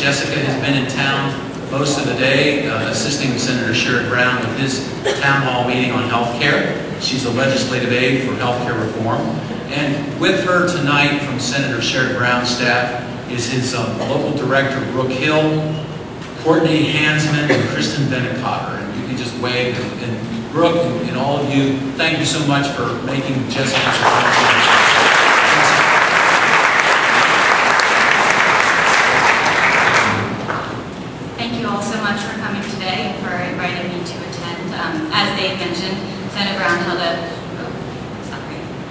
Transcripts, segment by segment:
Jessica has been in town most of the day, assisting Senator Sherrod Brown with his town hall meeting on health care. She's a legislative aide for health care reform. And with her tonight from Senator Sherrod Brown's staff is his local director, Brooke Hill, Courtney Hansman, and Kristen Bennett-Cotter. And you can just wave. And Brooke and all of you, thank you so much for making Jessica so As Dave mentioned, Senator Brown held a,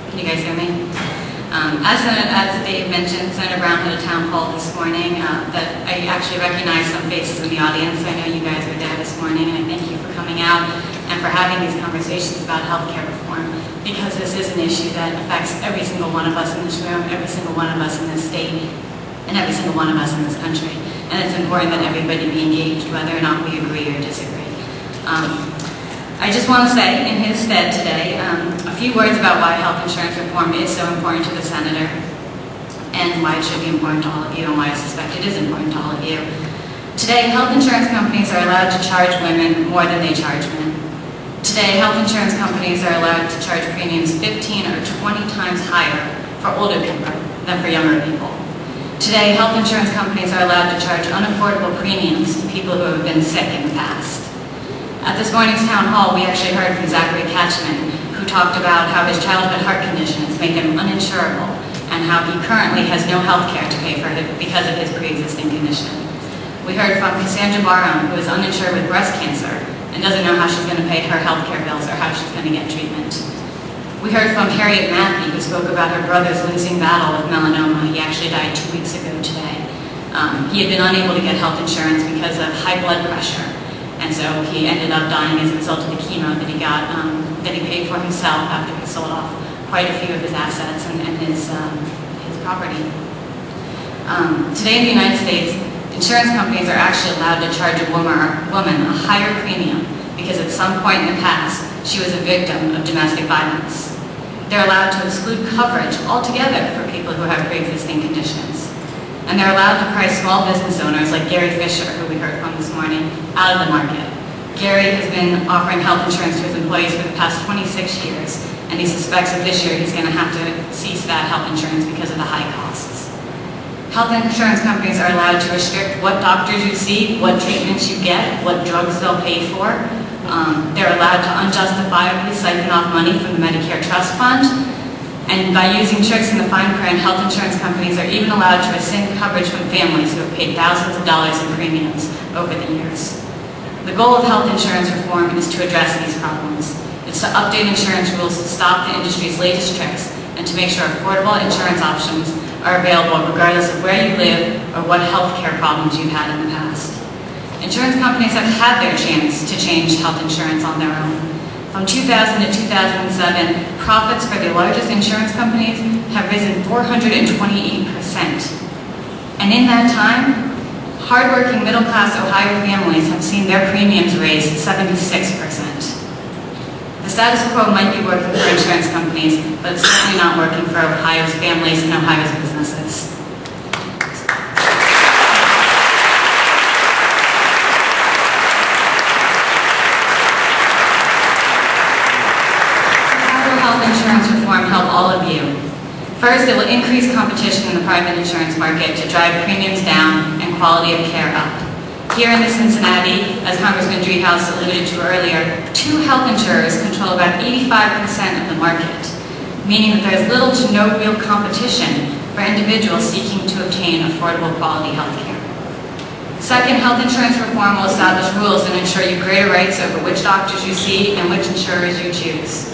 can you guys hear me? As Dave mentioned, Senator Brown had a town hall this morning that I actually recognize some faces in the audience. I know you guys were there this morning, and I thank you for coming out and for having these conversations about healthcare reform, because this is an issue that affects every single one of us in this room, every single one of us in this state, and every single one of us in this country. And it's important that everybody be engaged, whether or not we agree or disagree. I just want to say, in his stead today, a few words about why health insurance reform is so important to the Senator, and why it should be important to all of you, and why I suspect it is important to all of you. Today, health insurance companies are allowed to charge women more than they charge men. Today, health insurance companies are allowed to charge premiums 15 or 20 times higher for older people than for younger people. Today, health insurance companies are allowed to charge unaffordable premiums to people who have been sick in the past. At this morning's town hall, we actually heard from Zachary Catchman, who talked about how his childhood heart conditions made him uninsurable, and how he currently has no health care to pay for because of his pre-existing condition. We heard from Cassandra Barham, who is uninsured with breast cancer and doesn't know how she's going to pay her health care bills or how she's going to get treatment. We heard from Harriet Mackey, who spoke about her brother's losing battle with melanoma. He actually died 2 weeks ago today. He had been unable to get health insurance because of high blood pressure. And so he ended up dying as a result of the chemo that he got, that he paid for himself after he sold off quite a few of his assets and his property. Today in the United States, insurance companies are actually allowed to charge a woman a higher premium because at some point in the past, she was a victim of domestic violence. They're allowed to exclude coverage altogether for people who have pre-existing conditions. And they're allowed to price small business owners like Gary Fisher, who we heard from this morning, out of the market. Gary has been offering health insurance to his employees for the past 26 years, and he suspects that this year he's going to have to cease that health insurance because of the high costs. Health insurance companies are allowed to restrict what doctors you see, what treatments you get, what drugs they'll pay for. They're allowed to unjustifiably siphon off money from the Medicare Trust Fund. And by using tricks in the fine print, health insurance companies are even allowed to rescind coverage from families who have paid thousands of dollars in premiums over the years. The goal of health insurance reform is to address these problems. It's to update insurance rules to stop the industry's latest tricks and to make sure affordable insurance options are available regardless of where you live or what health care problems you've had in the past. Insurance companies have had their chance to change health insurance on their own. From 2000 to 2007, profits for the largest insurance companies have risen 428%. And in that time, hardworking middle-class Ohio families have seen their premiums raise 76%. The status quo might be working for insurance companies, but it's certainly not working for Ohio's families and Ohio's businesses. Insurance reform help all of you. First, it will increase competition in the private insurance market to drive premiums down and quality of care up. Here in the Cincinnati, as Congressman Driehaus alluded to earlier, 2 health insurers control about 85% of the market, meaning that there is little to no real competition for individuals seeking to obtain affordable quality health care. Second, health insurance reform will establish rules that ensure you greater rights over which doctors you see and which insurers you choose.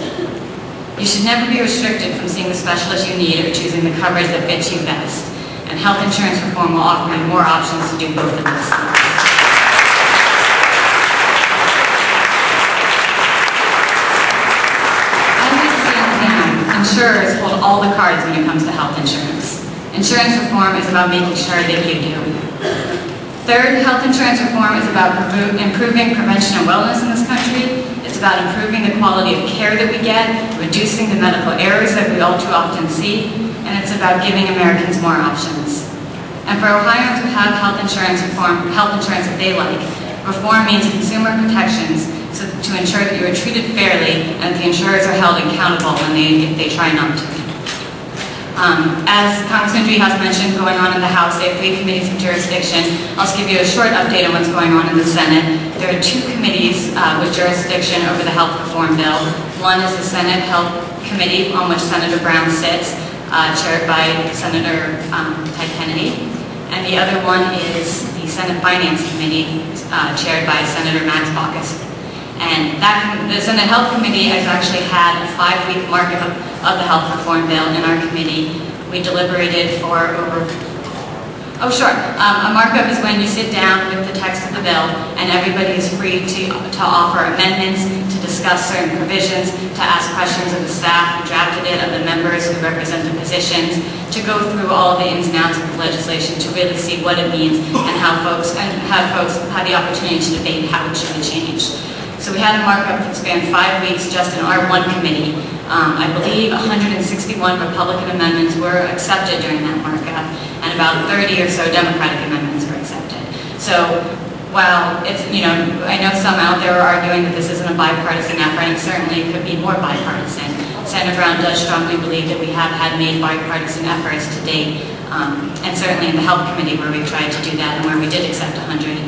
You should never be restricted from seeing the specialist you need or choosing the coverage that fits you best. And health insurance reform will offer you more options to do both of those things. As we stand now, insurers hold all the cards when it comes to health insurance. Insurance reform is about making sure that you do. Third, health insurance reform is about improving prevention and wellness in this country. It's about improving the quality of care that we get, reducing the medical errors that we all too often see, and it's about giving Americans more options. And for Ohioans who have health insurance that they like, reform means consumer protections to ensure that you are treated fairly and that the insurers are held accountable if they try not to. As Congressman Drie has mentioned, going on in the House, they have 3 committees of jurisdiction. I'll just give you a short update on what's going on in the Senate. There are 2 committees with jurisdiction over the health reform bill. One is the Senate Health Committee, on which Senator Brown sits, chaired by Senator Ted Kennedy. And the other one is the Senate Finance Committee, chaired by Senator Max Baucus. And the Senate Health Committee has actually had a 5-week markup of the health reform bill in our committee. We deliberated for over... Oh, sure. A markup is when you sit down with the text of the bill and everybody is free to offer amendments, to discuss certain provisions, to ask questions of the staff who drafted it, of the members who represent the positions, to go through all of the ins and outs of the legislation to really see what it means and have folks have the opportunity to debate how it should be changed. So we had a markup that spanned 5 weeks just in our one committee. I believe 161 Republican amendments were accepted during that markup, and about 30 or so Democratic amendments were accepted. So while it's, I know some out there are arguing that this isn't a bipartisan effort, and certainly it could be more bipartisan. Senator Brown does strongly believe that we have made bipartisan efforts to date, and certainly in the Health Committee where we've tried to do that and where we did accept 160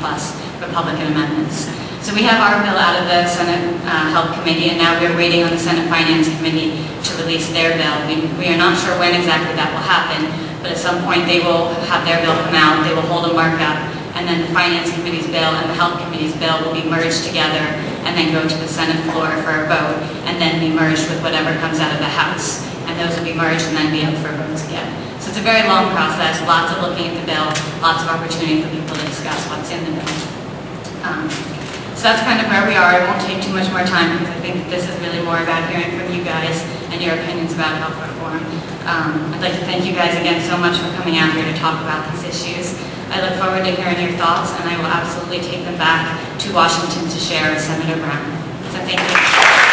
plus Republican amendments. So we have our bill out of the Senate Health Committee, and now we're waiting on the Senate Finance Committee to release their bill. We are not sure when exactly that will happen, but at some point they will have their bill come out, they will hold a markup, and then the Finance Committee's bill and the Health Committee's bill will be merged together and then go to the Senate floor for a vote, and then be merged with whatever comes out of the House. And those will be merged and then be up for votes again. So it's a very long process, lots of looking at the bill, lots of opportunity for people to discuss what's in the bill. So that's kind of where we are. It won't take too much more time because I think this is really more about hearing from you guys and your opinions about health reform. I'd like to thank you guys again so much for coming out here to talk about these issues. I look forward to hearing your thoughts, and I will absolutely take them back to Washington to share with Senator Brown. So thank you.